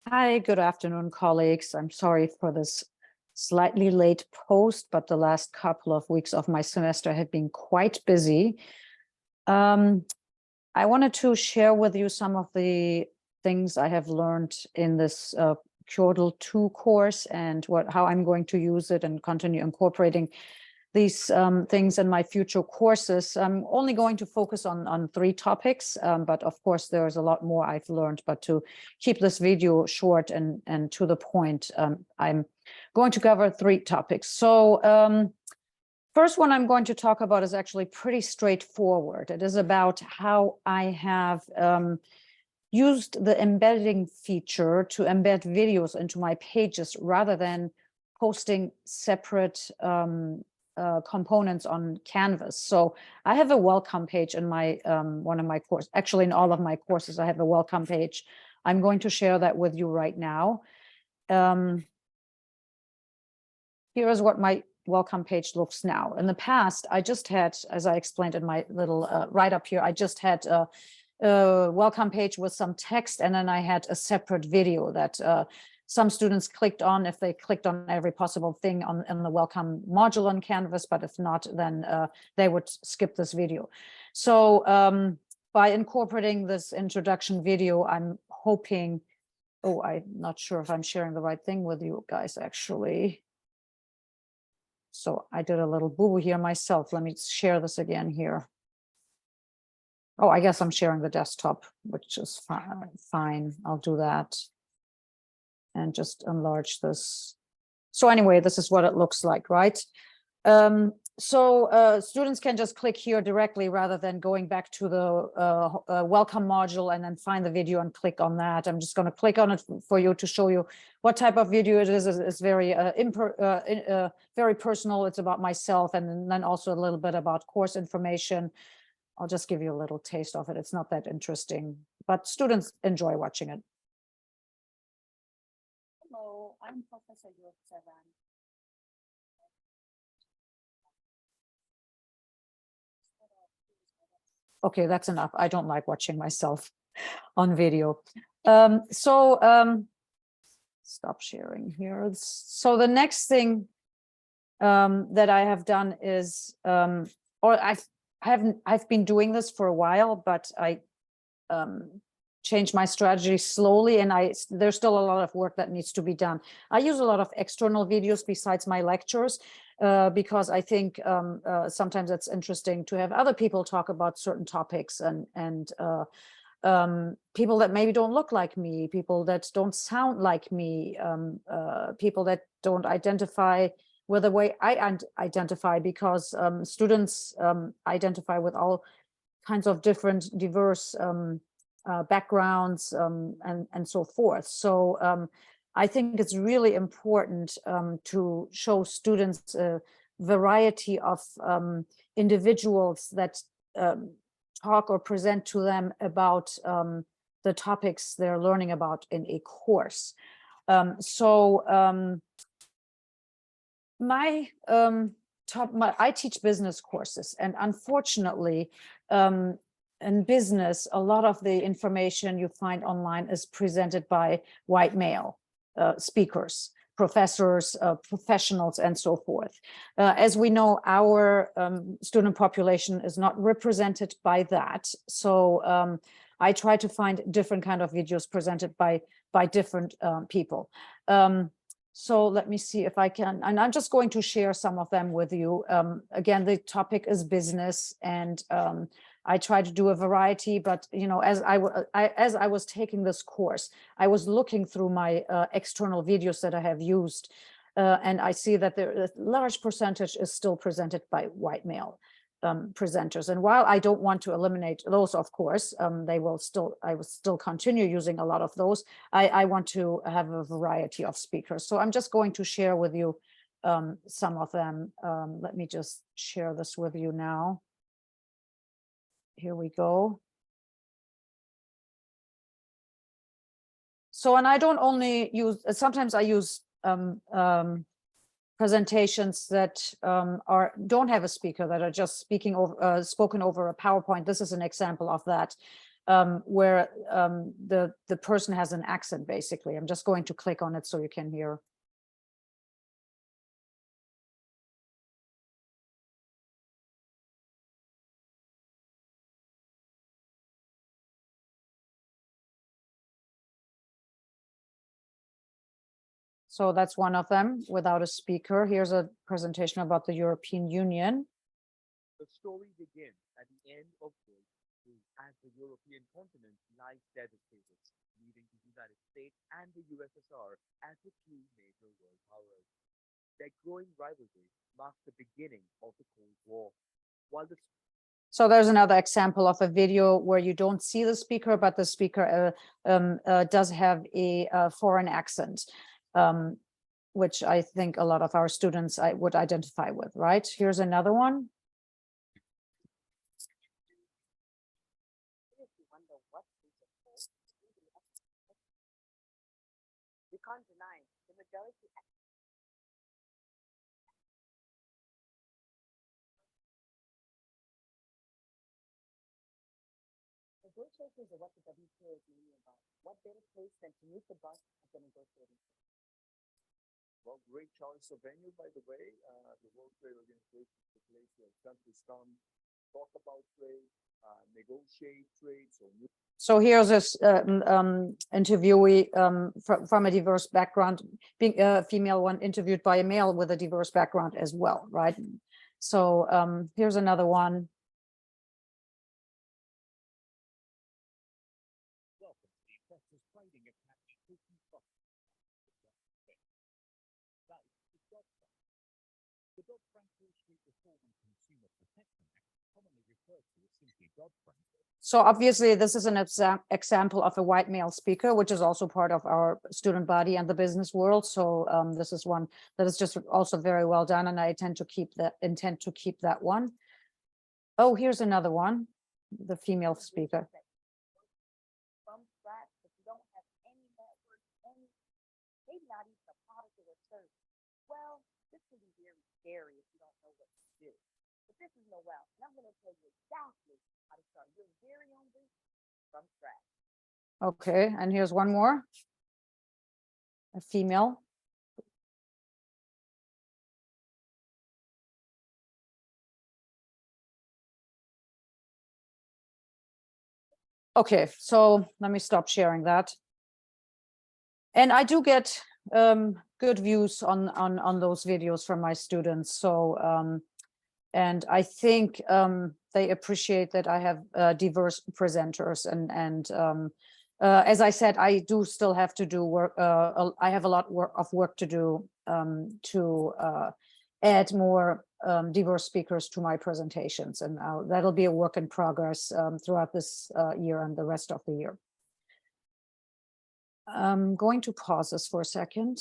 Hi, good afternoon, colleagues. I'm sorry for this slightly late post, but the last couple of weeks of my semester have been quite busy. I wanted to share with you some of the things I have learned in this QOTL2 course and how I'm going to use it and continue incorporating these things in my future courses. I'm only going to focus on 3 topics, but of course there's a lot more I've learned. But to keep this video short and to the point, I'm going to cover 3 topics. So first one I'm going to talk about is actually pretty straightforward. It is about how I have used the embedding feature to embed videos into my pages rather than posting separate components on Canvas. So I have a welcome page in my one of my courses. Actually, in all of my courses, I have a welcome page. I'm going to share that with you right now. Here is what my welcome page looks now. In the past, I just had, as I explained in my little write-up here, I just had a welcome page with some text, and then I had a separate video that some students clicked on if they clicked on every possible thing in the welcome module on Canvas, but if not, then they would skip this video. So by incorporating this introduction video, I'm hoping, I'm not sure if I'm sharing the right thing with you guys, actually. So I did a little boo-boo here myself. Let me share this again here. Oh, I guess I'm sharing the desktop, which is fine. I'll do that. And just enlarge this. So anyway, this is what it looks like, right? So students can just click here directly rather than going back to the welcome module and then find the video and click on that. I'm just going to click on it for you to show you what type of video it is. It's very very personal. It's about myself, and then also a little bit about course information. I'll just give you a little taste of it. It's not that interesting, but students enjoy watching it. Hello, I'm Professor Yurtseven. Okay, that's enough. I don't like watching myself on video. Stop sharing here. So the next thing that I have done is, I've been doing this for a while, but I change my strategy slowly, and there's still a lot of work that needs to be done. I use a lot of external videos besides my lectures because I think sometimes it's interesting to have other people talk about certain topics, and people that maybe don't look like me, people that don't sound like me, people that don't identify with the way I identify, because students identify with all kinds of different diverse backgrounds and so forth. So I think it's really important to show students a variety of individuals that talk or present to them about the topics they're learning about in a course. I teach business courses, and unfortunately, in business, a lot of the information you find online is presented by white male speakers, professors, professionals, and so forth. As we know, our student population is not represented by that. So I try to find different kind of videos presented by different people. So let me see if I can, and I'm just going to share some of them with you. Again, the topic is business, and I try to do a variety, but as I was taking this course, I was looking through my external videos that I have used, and I see that a large percentage is still presented by white male presenters. And while I don't want to eliminate those, of course, I will still continue using a lot of those. I want to have a variety of speakers. So I'm just going to share with you some of them. Let me just share this with you now. Here we go. So, and I don't only use, sometimes I use presentations that don't have a speaker, that are just spoken over a PowerPoint. This is an example of that. where the person has an accent, basically. I'm just going to click on it so you can hear. So that's one of them without a speaker. Here's a presentation about the European Union. The story begins at the end of World War II as the European continent lies devastated, leaving the United States and the USSR as the two major world powers. Their growing rivalry marks the beginning of the Cold War. While the So there's another example of a video where you don't see the speaker, but the speaker does have a foreign accent, which I think a lot of our students would identify with, right? Here's another one. You can't deny the majority. Negotiations are what the WTO is really about. What better place than to meet the boss at the negotiating table? Well, great choice of venue, by the way. The World Trade Organization is the place where countries come, talk about trade, negotiate trade. So here's this interviewee from a diverse background, being a female one interviewed by a male with a diverse background as well, right? So here's another one. The Dodd-Frank Wall Street Reform and Consumer Protection Act, commonly referred to as simply Dodd-Frank. So obviously this is an example of a white male speaker, which is also part of our student body and the business world. So this is one that is just also very well done, and I intend to keep that one. Oh, here's another one, the female speaker. From scratch, but you don't have any network, maybe not even a product or a service. Well, this can be very scary if you don't know what to do. But this is Noelle, and I'm going to tell you exactly how to start your very own business from scratch. Okay, and here's one more, a female. Okay, so let me stop sharing that. And I do get good views on those videos from my students. So, and I think they appreciate that I have diverse presenters. And as I said, I do still have to do work. I have a lot of work to do to add more diverse speakers to my presentations. And that'll be a work in progress throughout this year and the rest of the year. I'm going to pause this for a second.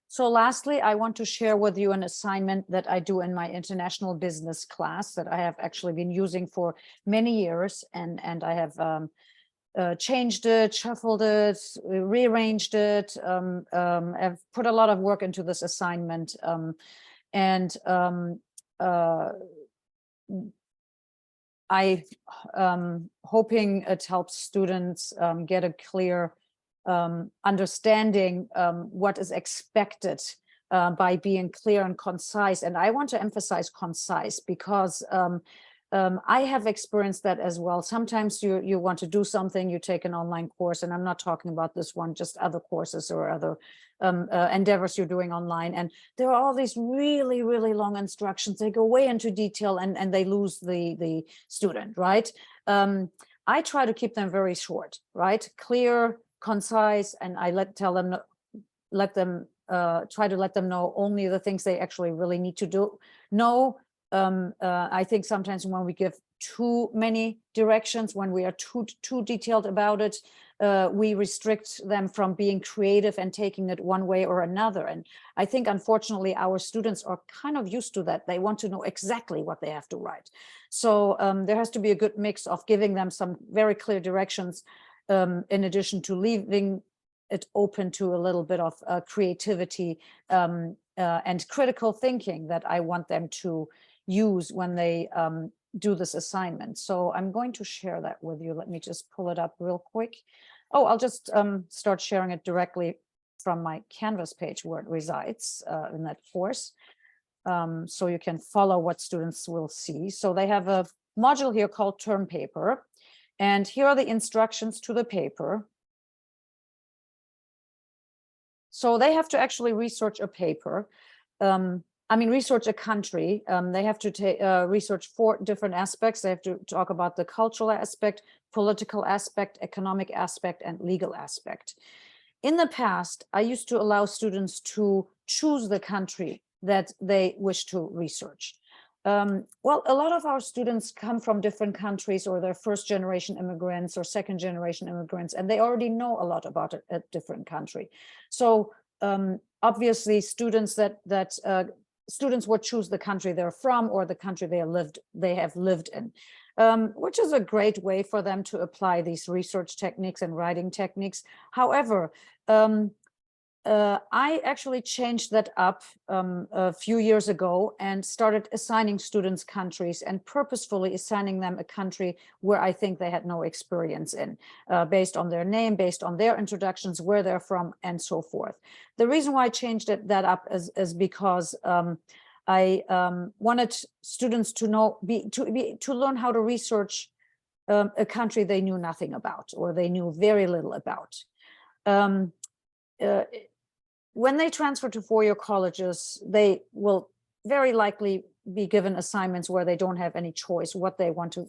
So lastly, I want to share with you an assignment that I do in my international business class that I have actually been using for many years. And I have changed it, shuffled it, rearranged it. I've put a lot of work into this assignment. I'm hoping it helps students get a clear understanding what is expected by being clear and concise. And I want to emphasize concise because I have experienced that as well. Sometimes you want to do something, you take an online course, and I'm not talking about this one, just other courses or other endeavors you're doing online. And there are all these really, really long instructions. They go way into detail and they lose the student, right? I try to keep them very short, right? Clear, concise, and I try to let them know only the things they actually really need to know. I think sometimes when we give too many directions, when we are too detailed about it, we restrict them from being creative and taking it one way or another. And I think, unfortunately, our students are kind of used to that. They want to know exactly what they have to write. So there has to be a good mix of giving them some very clear directions, in addition to leaving it open to a little bit of creativity and critical thinking that I want them to use when they do this assignment. So I'm going to share that with you. Let me just pull it up real quick. Oh, I'll just start sharing it directly from my Canvas page where it resides in that course. So you can follow what students will see. So they have a module here called term paper. And here are the instructions to the paper. So they have to actually research a paper. Research a country. They have to research 4 different aspects. They have to talk about the cultural aspect, political aspect, economic aspect, and legal aspect. In the past, I used to allow students to choose the country that they wish to research. Well, a lot of our students come from different countries, or they're first-generation immigrants or second-generation immigrants, and they already know a lot about a different country. So obviously, students students would choose the country they're from or the country they have lived in, which is a great way for them to apply these research techniques and writing techniques. However, I actually changed that up a few years ago and started assigning students countries and purposefully assigning them a country where I think they had no experience in, based on their name, based on their introductions, where they're from, and so forth. The reason why I changed that up is because I wanted students to learn how to research a country they knew nothing about, or they knew very little about. When they transfer to four-year colleges, they will very likely be given assignments where they don't have any choice what they want to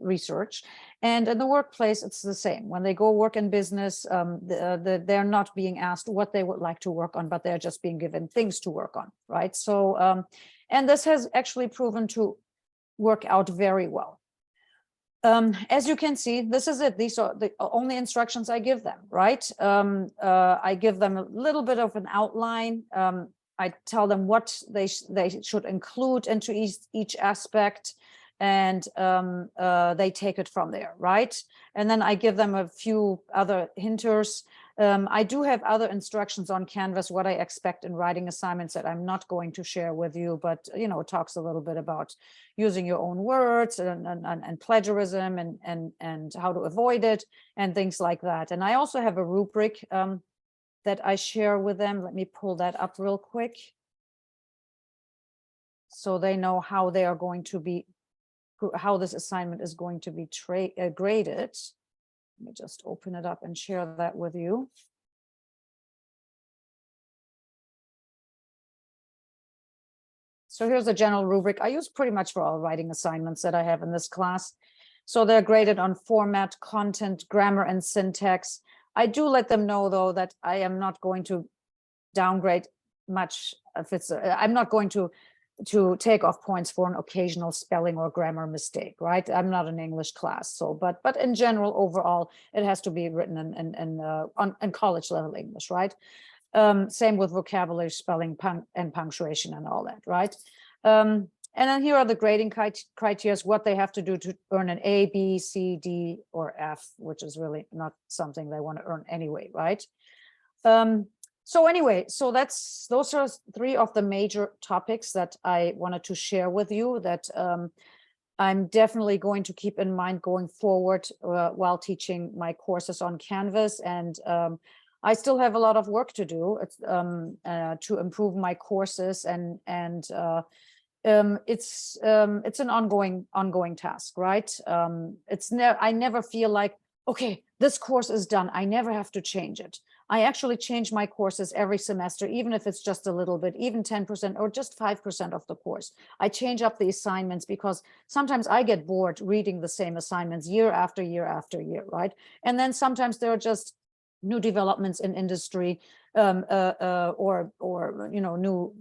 research. And in the workplace, it's the same. When they go work in business, they're not being asked what they would like to work on, but they're just being given things to work on, right? So, and this has actually proven to work out very well. As you can see, this is it. These are the only instructions I give them, right? I give them a little bit of an outline. I tell them what they should include into each aspect, and they take it from there, right? And then I give them a few other hinters. I do have other instructions on Canvas, what I expect in writing assignments that I'm not going to share with you, but it talks a little bit about using your own words and plagiarism and how to avoid it and things like that. And I also have a rubric that I share with them. Let me pull that up real quick, so they know how they are going to be, how this assignment is going to be graded. Let me just open it up and share that with you. So here's a general rubric I use pretty much for all writing assignments that I have in this class. So they're graded on format, content, grammar, and syntax. I do let them know, though, that I am not going to downgrade much if it's, I'm not going to take off points for an occasional spelling or grammar mistake, right? I'm not an English class, so but in general, overall, it has to be written in college level English, right? Same with vocabulary, spelling, and punctuation and all that, right? And then here are the grading criteria, what they have to do to earn an A, B, C, D, or F, which is really not something they want to earn anyway, right? So anyway, so those are 3 of the major topics that I wanted to share with you that I'm definitely going to keep in mind going forward while teaching my courses on Canvas. And I still have a lot of work to do to improve my courses, and it's an ongoing task, right? I never feel like, okay, this course is done, I never have to change it. I actually change my courses every semester, even if it's just a little bit, even 10% or just 5% of the course. I change up the assignments because sometimes I get bored reading the same assignments year after year after year, right? And then sometimes there are just new developments in industry, or new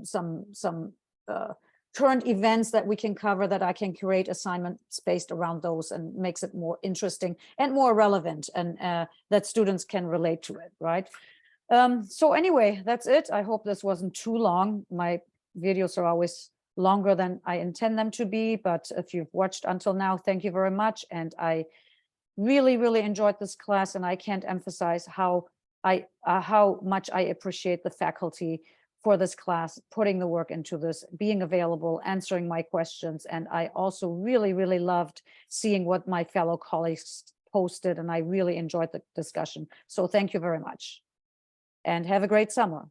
some current events that we can cover, that I can create assignments based around those, and makes it more interesting and more relevant, and that students can relate to it, right? So anyway, that's it. I hope this wasn't too long. My videos are always longer than I intend them to be, but if you've watched until now, thank you very much. And I really, really enjoyed this class, and I can't emphasize how much I appreciate the faculty for this class, putting the work into this, being available, answering my questions. And I also really, really loved seeing what my fellow colleagues posted, and I really enjoyed the discussion. So thank you very much. And have a great summer.